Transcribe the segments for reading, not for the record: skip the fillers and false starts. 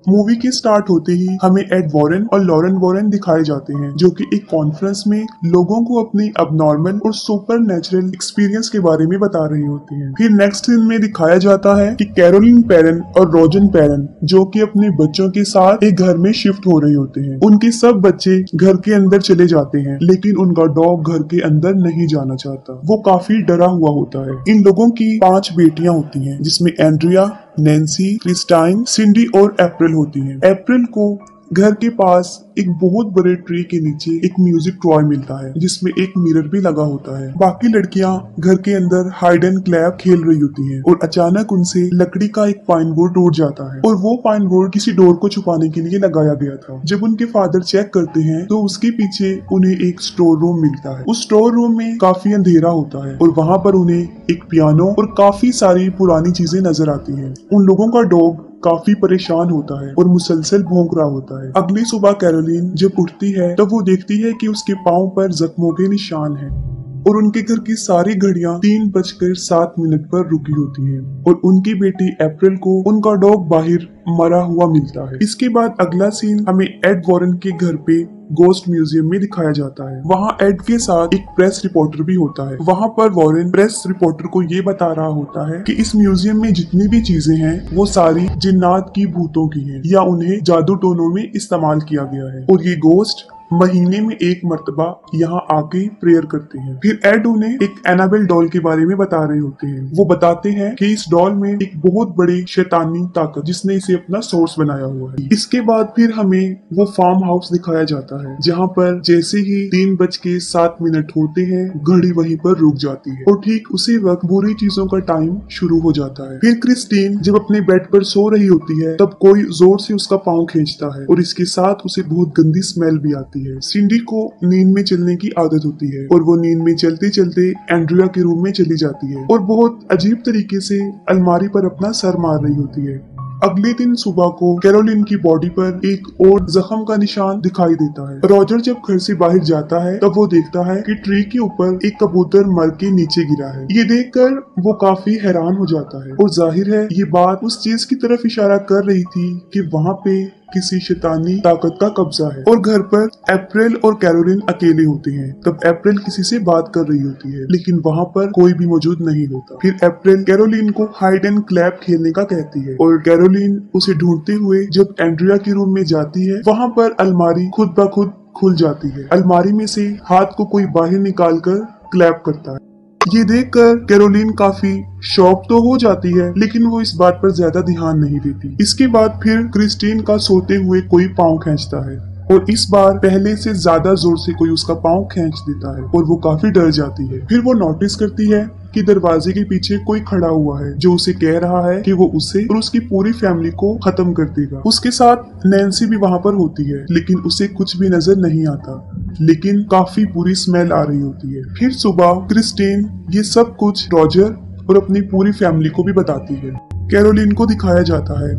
Movie के start होते ही हमें एड वॉरेन और लॉरेन वॉरेन दिखाए जाते हैं, जो कि एक कॉन्फ्रेंस में लोगों को अपनी अबनॉर्मल और सुपर नेचुरल एक्सपीरियंस के बारे में बता रही होती हैं। फिर नेक्स्ट सीन में दिखाया जाता है कि कैरोलिन पेरन और रोजन पेरन जो कि अपने बच्चों के साथ एक घर में शिफ्ट हो रहे होते हैं। उनके सब बच्चे घर के अंदर चले जाते हैं, लेकिन उनका डॉग घर के अंदर नहीं जाना चाहता। वो काफी डरा हुआ होता है। इन लोगों की 5 बेटियां होती हैं, जिसमें एंड्रिया, नैन्सी, क्रिस्टाइन, सिंडी और अप्रैल होती हैं। अप्रैल को घर के पास एक बहुत बड़े ट्री के नीचे एक म्यूजिक टॉय मिलता है, जिसमें एक मिरर भी लगा होता है। बाकी लड़कियां घर के अंदर हाइड एंड क्लैप खेल रही होती हैं और अचानक उनसे लकड़ी का एक पाइन बोर्ड टूट जाता है और वो पाइन बोर्ड किसी डोर को छुपाने के लिए लगाया गया था। जब उनके फादर चेक करते हैं तो उसके पीछे उन्हें एक स्टोर रूम मिलता है। उस स्टोर रूम में काफी अंधेरा होता है और वहाँ पर उन्हें एक पियानो और काफी सारी पुरानी चीजें नजर आती हैं। उन लोगों का डॉग काफी परेशान होता है और मुसलसल भौंक रहा होता है। अगली सुबह कैरोलिन जब उठती है तब वो देखती है कि उसके पाँव पर जख्मों के निशान हैं और उनके घर की सारी घड़ियां 3:07 पर रुकी होती हैं और उनकी बेटी अप्रैल को उनका डॉग बाहर मरा हुआ मिलता है। इसके बाद अगला सीन हमें एड वॉरेन के घर पे गोस्ट म्यूजियम में दिखाया जाता है। वहाँ एड के साथ एक प्रेस रिपोर्टर भी होता है। वहाँ पर वॉरेन प्रेस रिपोर्टर को ये बता रहा होता है कि इस म्यूजियम में जितनी भी चीजें हैं वो सारी जिन्नात की भूतों की हैं या उन्हें जादू टोनों में इस्तेमाल किया गया है और ये गोस्ट महीने में एक मर्तबा यहाँ आके प्रेयर करते हैं। फिर एड उन्हें एक एनाबेल डॉल के बारे में बता रहे होते हैं। वो बताते हैं कि इस डॉल में एक बहुत बड़ी शैतानी ताकत जिसने इसे अपना सोर्स बनाया हुआ है। इसके बाद फिर हमें वो फार्म हाउस दिखाया जाता है, जहाँ पर जैसे ही 3:07 होते हैं घड़ी वहीं पर रुक जाती है और ठीक उसी वक्त बुरी चीजों का टाइम शुरू हो जाता है। फिर क्रिस्टीन जब अपने बेड पर सो रही होती है तब कोई जोर से उसका पाँव खींचता है और इसके साथ उसे बहुत गंदी स्मेल भी आती है। सिंडी को नींद में चलने की आदत होती है और वो नींद में चलते चलते एंड्रिया के रूम में चली जाती है और बहुत अजीब तरीके से अलमारी पर अपना सर मार रही होती है। अगले दिन सुबह को कैरोलिन की बॉडी पर एक और जख्म का निशान दिखाई देता है। रॉजर जब घर से बाहर जाता है तब वो देखता है कि ट्री के ऊपर एक कबूतर मर के नीचे गिरा है। ये देखकर वो काफी हैरान हो जाता है और जाहिर है ये बात उस चीज की तरफ इशारा कर रही थी कि वहाँ पे किसी शैतानी ताकत का कब्जा है। और घर पर अप्रैल और कैरोलिन अकेले होते हैं। तब अप्रैल किसी से बात कर रही होती है, लेकिन वहाँ पर कोई भी मौजूद नहीं होता। फिर अप्रैल कैरोलिन को हाइड एंड क्लैप खेलने का कहती है और कैरोलिन उसे ढूंढते हुए जब एंड्रिया के रूम में जाती है वहाँ पर अलमारी खुद ब खुद खुल जाती है। अलमारी में से हाथ को कोई बाहर निकाल कर क्लैप करता है। ये देखकर कैरोलिन काफी शॉक तो हो जाती है, लेकिन वो इस बात पर ज्यादा ध्यान नहीं देती। इसके बाद फिर क्रिस्टीन का सोते हुए कोई पाँव खींचता है और इस बार पहले से ज्यादा जोर से कोई उसका पाँव खींच देता है और वो काफी डर जाती है। फिर वो नोटिस करती है कि दरवाजे के पीछे कोई खड़ा हुआ है जो उसे कह रहा है कि वो उसे और उसकी पूरी फैमिली को खत्म कर देगा। उसके साथ नैन्सी भी वहाँ पर होती है, लेकिन उसे कुछ भी नजर नहीं आता, लेकिन काफी बुरी स्मेल आ रही होती है। फिर सुबह क्रिस्टीन ये सब कुछ रॉजर और अपनी पूरी फैमिली को भी बताती है। कैरोलिन को दिखाया जाता है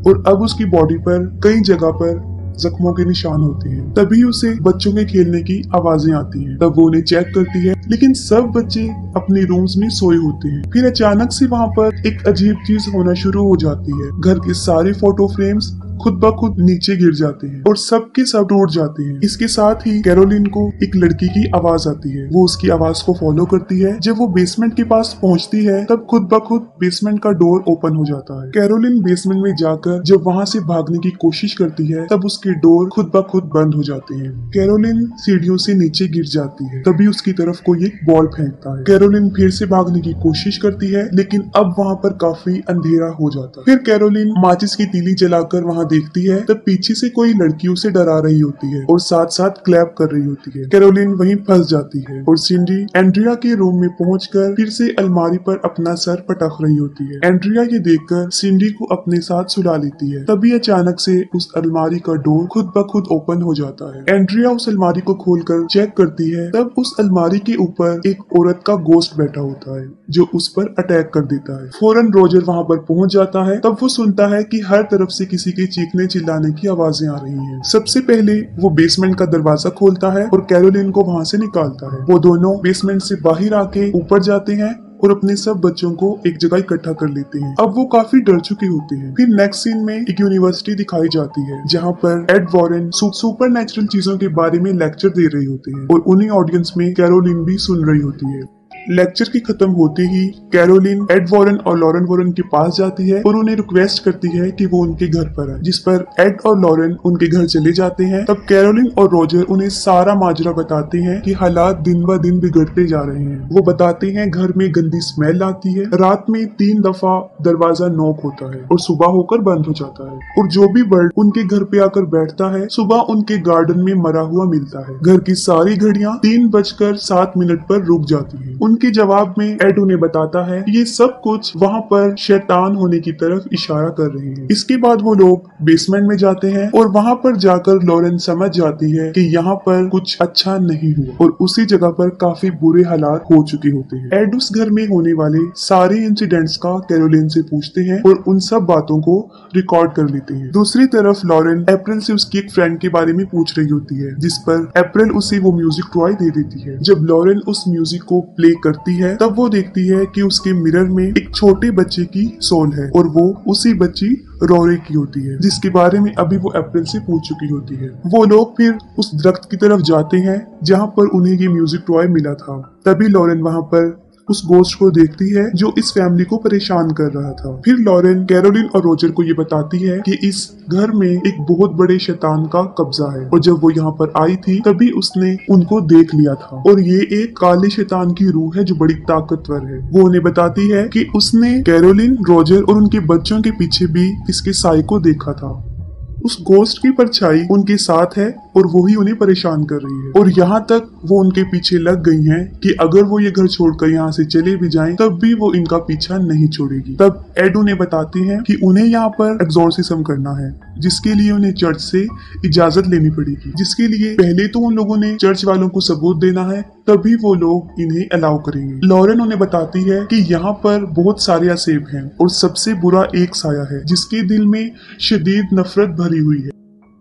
और अब उसकी बॉडी पर कई जगह पर जख्मों के निशान होते हैं। तभी उसे बच्चों के खेलने की आवाजें आती हैं। तब वो उन्हें चेक करती है, लेकिन सब बच्चे अपने रूम्स में सोए होते हैं। फिर अचानक से वहाँ पर एक अजीब चीज होना शुरू हो जाती है। घर के सारे फोटो फ्रेम्स खुद ब खुद नीचे गिर जाते हैं और सबके सब टूट जाते हैं। इसके साथ ही कैरोलिन को एक लड़की की आवाज आती है। वो उसकी आवाज को फॉलो करती है। जब वो बेसमेंट के पास पहुंचती है तब खुद ब खुद बेसमेंट का डोर ओपन हो जाता है। कैरोलिन बेसमेंट में जाकर जब वहां से भागने की कोशिश करती है तब उसके डोर खुद ब खुद बंद हो जाते हैं। कैरोलिन सीढ़ियों से नीचे गिर जाती है। तभी उसकी तरफ कोई एक बॉल फेंकता है। कैरोलिन फिर से भागने की कोशिश करती है, लेकिन अब वहाँ पर काफी अंधेरा हो जाता है। फिर कैरोलिन माचिस की तीली जलाकर वहाँ देखती है तब पीछे से कोई लड़की उसे डरा रही होती है और साथ साथ क्लैप कर रही होती है। कैरोलिन वहीं फंस जाती है और सिंडी एंड्रिया के रूम में पहुंचकर फिर से अलमारी पर अपना सर पटक रही होती है। एंड्रिया ये देखकर सिंडी को अपने साथ सुला लेती है। तभी अचानक से उस अलमारी का डोर खुद ब खुद ओपन हो जाता है। एंड्रिया उस अलमारी को खोलकर चेक करती है, तब उस अलमारी के ऊपर एक औरत का गोश्त बैठा होता है जो उस पर अटैक कर देता है। फौरन रोजर वहाँ पर पहुंच जाता है। तब वो सुनता है कि हर तरफ से किसी के चीखने चिल्लाने की आवाजें आ रही हैं। सबसे पहले वो बेसमेंट का दरवाजा खोलता है और कैरोलिन को वहाँ से निकालता है। वो दोनों बेसमेंट से बाहर आके ऊपर जाते हैं और अपने सब बच्चों को एक जगह इकट्ठा कर लेते हैं। अब वो काफी डर चुके होते हैं। फिर नेक्स्ट सीन में एक यूनिवर्सिटी दिखाई जाती है जहाँ पर एड वॉरेन सुपर नेचुरल चीजों के बारे में लेक्चर दे रहे होते हैं और उन्हीं ऑडियंस में कैरोलिन भी सुन रही होती है। लेक्चर के खत्म होते ही कैरोलिन एड वॉरेन और लॉरेन वॉरेन के पास जाती है और उन्हें रिक्वेस्ट करती है कि वो उनके घर पर आए, जिस पर एड और लॉरेन उनके घर चले जाते हैं। तब कैरोलिन और रोजर उन्हें सारा माजरा बताते हैं कि हालात दिन ब दिन बिगड़ते जा रहे हैं। वो बताते हैं घर में गंदी स्मेल आती है, रात में 3 दफा दरवाजा नॉक होता है और सुबह होकर बंद हो जाता है, और जो भी बर्ड उनके घर पे आकर बैठता है सुबह उनके गार्डन में मरा हुआ मिलता है। घर की सारी घड़ियां 3:07 पर रुक जाती है। उनके जवाब में एड उन्हें बताता है ये सब कुछ वहाँ पर शैतान होने की तरफ इशारा कर रहे हैं। इसके बाद वो लोग बेसमेंट में जाते हैं और वहाँ पर जाकर लॉरेन समझ जाती है कि यहाँ पर कुछ अच्छा नहीं हुआ और उसी जगह पर काफी बुरे हालात हो चुके होते हैं। एड उस घर में होने वाले सारे इंसिडेंट्स का कैरोलिन से पूछते हैं और उन सब बातों को रिकॉर्ड कर लेते हैं। दूसरी तरफ लॉरेन अप्रैल से उसकी एक फ्रेंड के बारे में पूछ रही होती है, जिस पर अप्रैल उसे वो म्यूजिक टॉय दे देती है। जब लॉरेन उस म्यूजिक को प्ले करती है तब वो देखती है कि उसके मिरर में एक छोटे बच्चे की सोल है और वो उसी बच्ची रोरे की होती है, जिसके बारे में अभी वो अप्रैल से पूछ चुकी होती है। वो लोग फिर उस दरख्त की तरफ जाते हैं जहाँ पर उन्हें ये म्यूजिक टॉय मिला था। तभी लॉरेन वहाँ पर उस गोस्ट को देखती है जो इस फैमिली को परेशान कर रहा था। फिर लॉरेन कैरोलिन और रोजर को ये बताती है कि इस घर में एक बहुत बड़े शैतान का कब्जा है और जब वो यहाँ पर आई थी तभी उसने उनको देख लिया था और ये एक काले शैतान की रूह है जो बड़ी ताकतवर है। वो उन्हें बताती है कि उसने कैरोलिन, रोजर और उनके बच्चों के पीछे भी इसके साई को देखा था। उस गोस्ट की परछाई उनके साथ है और वो ही उन्हें परेशान कर रही है और यहाँ तक वो उनके पीछे लग गई हैं कि अगर वो ये घर छोड़कर यहाँ से चले भी जाएं तब भी वो इनका पीछा नहीं छोड़ेगी। तब एड उन्हें बताते हैं कि उन्हें यहाँ पर एक्सॉर्सिज्म करना है, जिसके लिए उन्हें चर्च से इजाजत लेनी पड़ेगी, जिसके लिए पहले तो उन लोगों ने चर्च वालों को सबूत देना है, तभी वो लोग इन्हें अलाउ करेंगे। लॉरेन उन्हें बताती है कि यहाँ पर बहुत सारे असेब हैं और सबसे बुरा एक साया है जिसके दिल में शदीद नफरत भरी हुई है।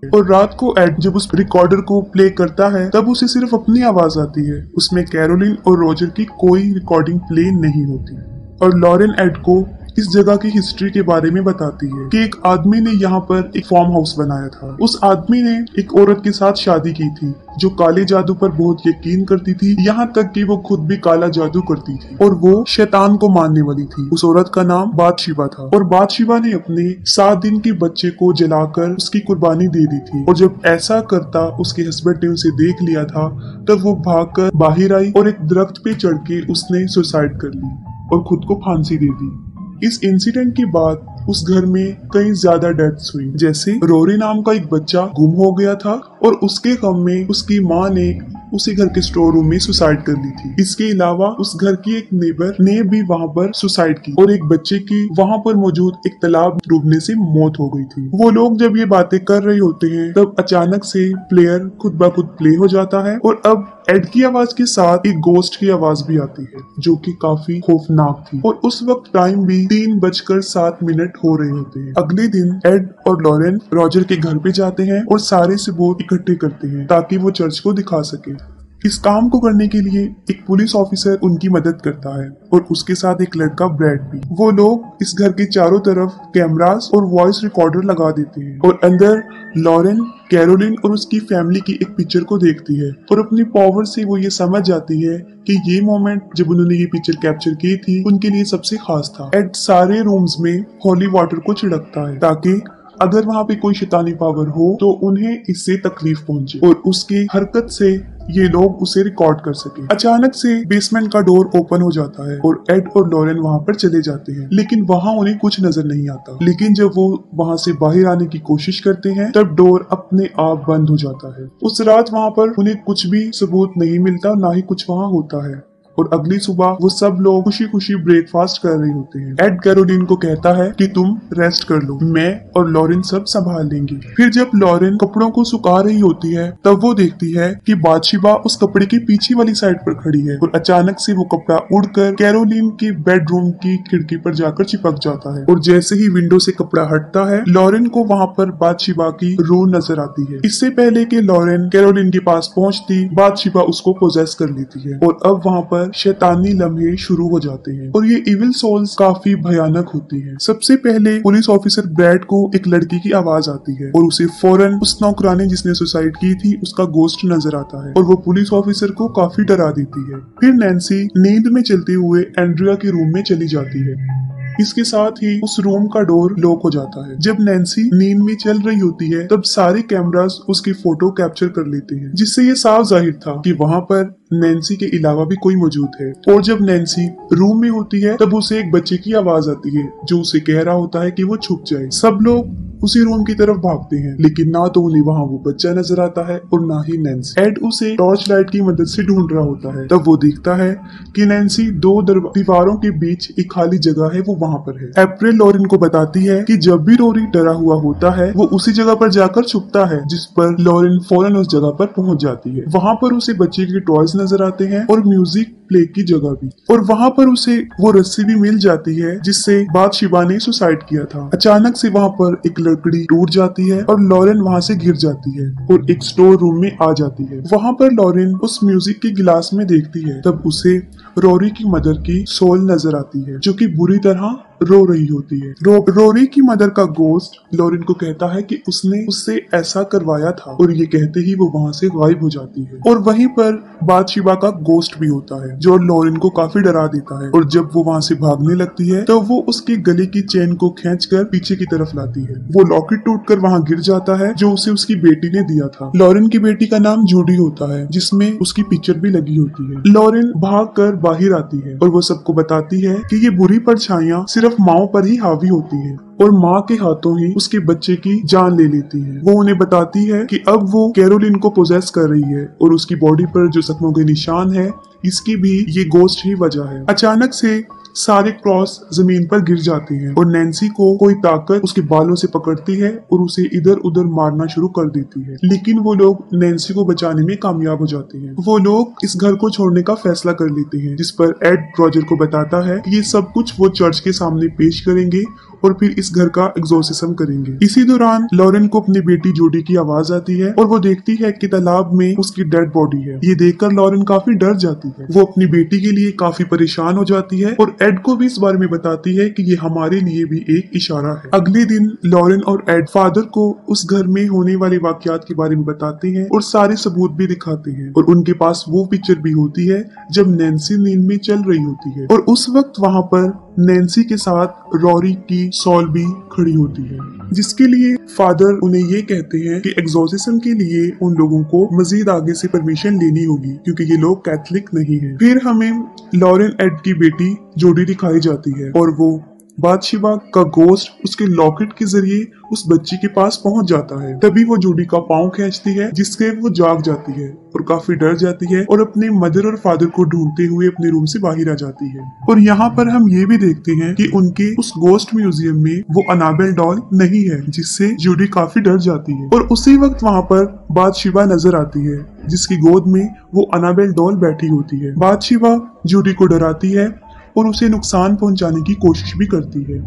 और रात को एड जब उस रिकॉर्डर को प्ले करता है तब उसे सिर्फ अपनी आवाज आती है, उसमें कैरोलिन और रोजर की कोई रिकॉर्डिंग प्ले नहीं होती। और लॉरेन एड को इस जगह की हिस्ट्री के बारे में बताती है कि एक आदमी ने यहाँ पर एक फार्म हाउस बनाया था। उस आदमी ने एक औरत के साथ शादी की थी जो काले जादू पर बहुत यकीन करती थी, यहाँ तक कि वो खुद भी काला जादू करती थी और वो शैतान को मानने वाली थी। उस औरत का नाम बादशिबा था और बादशिबा ने अपने 7 दिन के बच्चे को जलाकर उसकी कुर्बानी दे दी थी। और जब ऐसा करता उसके हस्बैंड ने उसे देख लिया था तब वो भागकर बाहर आई और एक दरख्त पे चढ़ के उसने सुसाइड कर ली और खुद को फांसी दे दी। इस इंसिडेंट के बाद उस घर में कई ज्यादा डेथ्स हुई, जैसे रोरी नाम का एक बच्चा गुम हो गया था और उसके गम में उसकी माँ ने उसी घर के स्टोर रूम में सुसाइड कर ली थी। इसके अलावा उस घर की एक नेबर ने भी वहाँ पर सुसाइड की और एक बच्चे की वहाँ पर मौजूद एक तालाब डूबने से मौत हो गई थी। वो लोग जब ये बातें कर रहे होते हैं तब अचानक से प्लेयर खुद ब खुद प्ले हो जाता है और अब एड की आवाज के साथ एक गोस्ट की आवाज भी आती है जो कि काफी खौफनाक थी और उस वक्त टाइम भी 3:07 हो रहे होते हैं। अगले दिन एड और लॉरेन रॉजर के घर पे जाते हैं और सारे सबूत इकट्ठे करते हैं ताकि वो चर्च को दिखा सके। इस काम को करने के लिए एक पुलिस ऑफिसर उनकी मदद करता है और उसके साथ एक लड़का ब्रैड भी। वो लोग इस घर के चारों तरफ कैमरास और वॉइस रिकॉर्डर लगा देते हैं और अंदर लॉरेन, कैरोलिन और उसकी फैमिली की एक पिक्चर को देखती है और अपनी पावर से वो ये समझ जाती है कि ये मोमेंट जब उन्होंने ये पिक्चर कैप्चर की थी उनके लिए सबसे खास था। एड सारे रूम्स में हॉली वाटर को छिड़कता है ताकि अगर वहाँ पे कोई शैतानी पावर हो तो उन्हें इससे तकलीफ पहुंचे और उसकी हरकत से ये लोग उसे रिकॉर्ड कर सके। अचानक से बेसमेंट का डोर ओपन हो जाता है और एड और लॉरेन वहाँ पर चले जाते हैं, लेकिन वहाँ उन्हें कुछ नजर नहीं आता। लेकिन जब वो वहाँ से बाहर आने की कोशिश करते हैं तब डोर अपने आप बंद हो जाता है। उस रात वहाँ पर उन्हें कुछ भी सबूत नहीं मिलता, ना ही कुछ वहाँ होता है और अगली सुबह वो सब लोग खुशी खुशी ब्रेकफास्ट कर रहे होते हैं। एड कैरोलिन को कहता है कि तुम रेस्ट कर लो, मैं और लॉरेन सब संभाल लेंगे। फिर जब लॉरेन कपड़ों को सुखा रही होती है तब वो देखती है कि बादशिबा उस कपड़े की पीछे वाली साइड पर खड़ी है और अचानक से वो कपड़ा उड़कर कैरोलिन के बेडरूम की खिड़की पर जाकर चिपक जाता है और जैसे ही विंडो से कपड़ा हटता है लॉरेन को वहाँ पर बादशिबा की रूह नजर आती है। इससे पहले कि लॉरेन कैरोलिन के पास पहुँचती, बादशिबा उसको पोजेस कर लेती है और अब वहाँ पर पर शैतानी लम्हे शुरू हो जाते हैं और ये इविल सोल्स काफी भयानक होती हैं। सबसे पहले पुलिस ऑफिसर ब्रैड को एक लड़की की आवाज आती है और उसे फौरन उस नौकरानी जिसने सुसाइड की थी उसका गोश्त नजर आता है और वो पुलिस ऑफिसर को काफी डरा देती है। फिर नैन्सी नींद में चलते हुए एंड्रिया के रूम में चली जाती है। इसके साथ ही उस रूम का डोर लॉक हो जाता है। जब नैन्सी नींद में चल रही होती है तब सारे कैमरास उसकी फोटो कैप्चर कर लेते हैं, जिससे ये साफ जाहिर था कि वहाँ पर नैन्सी के अलावा भी कोई मौजूद है। और जब नैन्सी रूम में होती है तब उसे एक बच्चे की आवाज आती है जो उसे कह रहा होता है कि वो छुप जाए। सब लोग उसी रूम की तरफ भागते हैं लेकिन ना तो उन्हें वहाँ वो बच्चा नजर आता है और ना ही नैन्सी। एड उसे टॉर्च लाइट की मदद से ढूंढ रहा होता है। तब वो देखता है कि नैन्सी दो दीवारों के बीच एक खाली जगह है, वो वहाँ पर है। अप्रैल लॉरेन को बताती है कि जब भी रोरी डरा हुआ होता है वो उसी जगह पर जाकर छुपता है, जिस पर लॉरेन फौरन उस जगह पर पहुंच जाती है। वहाँ पर उसे बच्चे के टॉयज नजर आते हैं और म्यूजिक प्ले की जगह भी, और वहाँ पर उसे वो रस्सी भी मिल जाती है जिससे बादशिबा ने सुसाइड किया था। अचानक से वहाँ पर एक लकड़ी टूट जाती है और लॉरेन वहाँ से गिर जाती है और एक स्टोर रूम में आ जाती है। वहाँ पर लॉरेन उस म्यूजिक के गिलास में देखती है, तब उसे रोरी की मदर की सोल नजर आती है जो कि बुरी तरह रो रही होती है। रोरी की मदर का गोस्ट लॉरेन को कहता है कि उसने उससे ऐसा करवाया था और ये कहते ही वो वहाँ से गायब हो जाती है। और वहीं पर बादशिबा का गोस्ट भी होता है जो लॉरेन को काफी डरा देता है, और जब वो वहाँ से भागने लगती है तो वो उसके गले की चेन को खींचकर पीछे की तरफ लाती है। वो लॉकेट टूटकर वहाँ गिर जाता है जो उसे उसकी बेटी ने दिया था। लॉरेन की बेटी का नाम जूडी होता है जिसमें उसकी पिक्चर भी लगी होती है। लॉरेन भागकर बाहर आती है और वो सबको बताती है कि ये बुरी परछाइयां सिर्फ माँ पर ही हावी होती है और माँ के हाथों ही उसके बच्चे की जान ले लेती है। वो उन्हें बताती है कि अब वो कैरोलिन को पोजेस कर रही है और उसकी बॉडी पर जो जख्मों के निशान है इसकी भी ये गोस्ट ही वजह है। अचानक से सारे क्रॉस जमीन पर गिर जाते हैं और नैन्सी को कोई ताकत उसके बालों से पकड़ती है और उसे इधर उधर मारना शुरू कर देती है, लेकिन वो लोग नैन्सी को बचाने में कामयाब हो जाते हैं। वो लोग इस घर को छोड़ने का फैसला कर लेते हैं, जिस पर एड रॉजर को बताता है कि ये सब कुछ वो चर्च के सामने पेश करेंगे और फिर इस घर का एग्जोर्सिज्म करेंगे। इसी दौरान लॉरेन को अपनी बेटी जूडी की आवाज आती है और वो देखती है कि तालाब में उसकी डेड बॉडी है। ये देखकर लॉरेन काफी डर जाती है। वो अपनी बेटी के लिए काफी परेशान हो जाती है और एड को भी इस बारे में बताती है कि ये हमारे लिए भी एक इशारा है। अगले दिन लॉरेन और एड फादर को उस घर में होने वाले वाकयात के बारे में बताते हैं और सारे सबूत भी दिखाते हैं, और उनके पास वो पिक्चर भी होती है जब नैन्सी नींद में चल रही होती है और उस वक्त वहाँ पर नैन्सी के साथ रोरी की सॉल भी खड़ी होती है, जिसके लिए फादर उन्हें ये कहते हैं कि एग्जॉर्सिज्म के लिए उन लोगों को मजीद आगे से परमिशन लेनी होगी क्योंकि ये लोग कैथलिक नहीं है। फिर हमें लॉरेन एड की बेटी जोडी दिखाई जाती है और वो बादशिबा का गोस्ट उसके लॉकेट के जरिए उस बच्ची के पास पहुंच जाता है। तभी वो जूडी का पांव खींचती है जिससे वो जाग जाती है और काफी डर जाती है और अपने मदर और फादर को ढूंढते हुए अपने रूम से बाहर आ जाती है। और यहाँ पर हम ये भी देखते हैं कि उनके उस गोस्ट म्यूजियम में वो अनाबेल डॉल नहीं है, जिससे जूडी काफी डर जाती है। और उसी वक्त वहाँ पर बादशिबा नजर आती है जिसकी गोद में वो अनाबेल डॉल बैठी होती है। बादशिबा जूडी को डराती है और उसे नुकसान पहुंचाने की कोशिश भी करती है,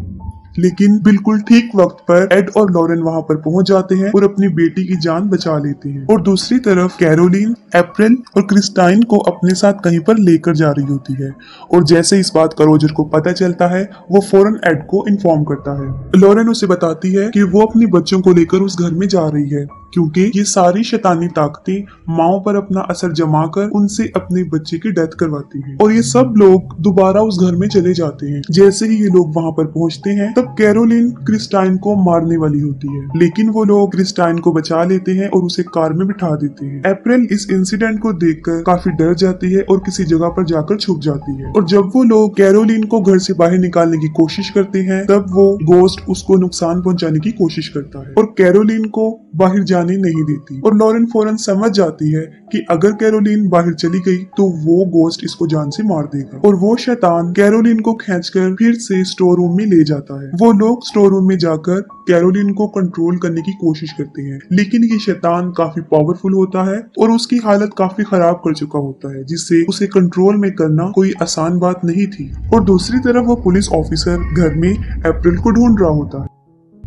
लेकिन बिल्कुल ठीक वक्त पर एड और लॉरेन वहां पर पहुंच जाते हैं और अपनी बेटी की जान बचा लेते हैं। और दूसरी तरफ कैरोलिन, अप्रैल और क्रिस्टाइन को अपने साथ कहीं पर लेकर जा रही होती है, और जैसे इस बात का रोजर को पता चलता है वो फौरन एड को इन्फॉर्म करता है। लॉरेन उसे बताती है कि वो अपनी बच्चों को लेकर उस घर में जा रही है क्योंकि ये सारी शैतानी ताकतें माओ पर अपना असर जमा कर उनसे अपने बच्चे की डेथ करवाती है। और ये सब लोग दोबारा उस घर में चले जाते हैं। जैसे ही ये लोग वहाँ पर पहुँचते हैं तब कैरोलिन क्रिस्टाइन को मारने वाली होती है, लेकिन वो लोग क्रिस्टाइन को बचा लेते हैं और उसे कार में बिठा देते हैं। अप्रैल इस इंसिडेंट को देखकर काफी डर जाती है और किसी जगह पर जाकर छुप जाती है। और जब वो लोग कैरोलिन को घर से बाहर निकालने की कोशिश करते हैं तब वो गोस्ट उसको नुकसान पहुंचाने की कोशिश करता है और कैरोलिन को बाहर जाने नहीं देती। और लॉरेन फौरन समझ जाती है कि अगर कैरोलिन बाहर चली गई तो वो गोस्ट इसको जान से मार देगा, और वो शैतान कैरोलिन को खींचकर फिर से स्टोर रूम में ले जाता है। वो लोग स्टोर रूम में जाकर कैरोलिन को कंट्रोल करने की कोशिश करते हैं, लेकिन ये शैतान काफी पावरफुल होता है और उसकी हालत काफी खराब कर चुका होता है, जिससे उसे कंट्रोल में करना कोई आसान बात नहीं थी। और दूसरी तरफ वो पुलिस ऑफिसर घर में अप्रैल को ढूंढ रहा होता है।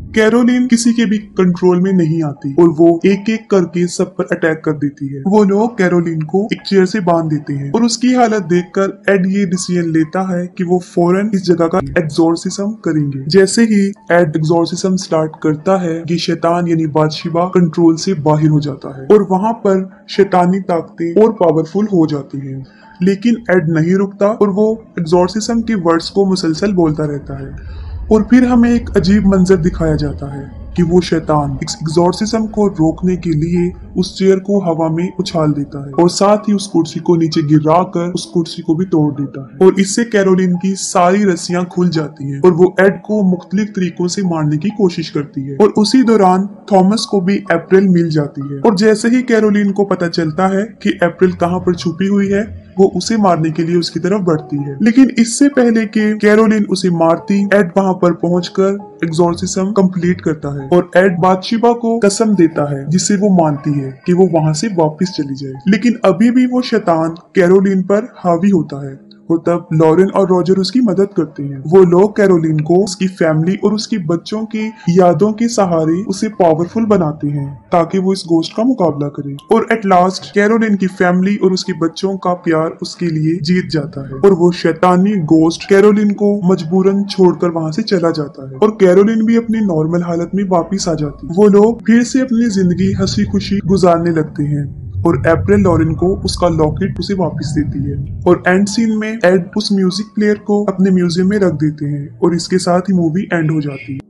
कैरोलिन किसी के भी कंट्रोल में नहीं आती और वो एक एक करके सब पर अटैक कर देती है। वो लोग कैरोलिन को एक चेयर से बांध देते हैं और उसकी हालत देखकर एड ये डिसीजन लेता है कि वो फौरन इस जगह का एग्जॉर्सिज्म करेंगे। जैसे ही एड एग्जॉर्सिज्म स्टार्ट करता है, ये शैतान यानी बादशिबा कंट्रोल से बाहर हो जाता है और वहां पर शैतानी ताकतें और पावरफुल हो जाती हैं। लेकिन एड नहीं रुकता और वो एग्जॉर्सिज्म के वर्ड्स को मुसलसल बोलता रहता है और फिर हमें एक अजीब मंजर दिखाया जाता है कि वो शैतान इस एग्जॉर्सिज्म को रोकने के लिए उस चेयर को हवा में उछाल देता है और साथ ही उस कुर्सी को नीचे गिरा कर उस कुर्सी को भी तोड़ देता है और इससे कैरोलिन की सारी रस्सियां खुल जाती हैं और वो एड को मुख्तलिफ तरीकों से मारने की कोशिश करती है और उसी दौरान थॉमस को भी अप्रैल मिल जाती है और जैसे ही कैरोलिन को पता चलता है कि अप्रैल कहाँ पर छुपी हुई है, वो उसे मारने के लिए उसकी तरफ बढ़ती है। लेकिन इससे पहले कि कैरोलिन उसे मारती, एड वहां पर पहुंचकर एग्जॉर्सिज्म कंप्लीट करता है और एड बादशिबा को कसम देता है जिससे वो मानती है कि वो वहां से वापस चली जाए। लेकिन अभी भी वो शैतान कैरोलिन पर हावी होता है और तब लॉरेन और रॉजर उसकी मदद करते हैं। वो लोग कैरोलिन को उसकी फैमिली और उसके बच्चों की यादों के सहारे उसे पावरफुल बनाते हैं ताकि वो इस गोस्ट का मुकाबला करे और एट लास्ट कैरोलिन की फैमिली और उसके बच्चों का प्यार उसके लिए जीत जाता है और वो शैतानी गोस्ट कैरोलिन को मजबूरन छोड़कर वहां से चला जाता है और कैरोलिन भी अपनी नॉर्मल हालत में वापिस आ जाती है। वो लोग फिर से अपनी जिंदगी हंसी खुशी गुजारने लगते हैं और अप्रैल लॉरेन को उसका लॉकेट उसे वापस देती है और एंड सीन में एड उस म्यूजिक प्लेयर को अपने म्यूजियम में रख देते हैं और इसके साथ ही मूवी एंड हो जाती है।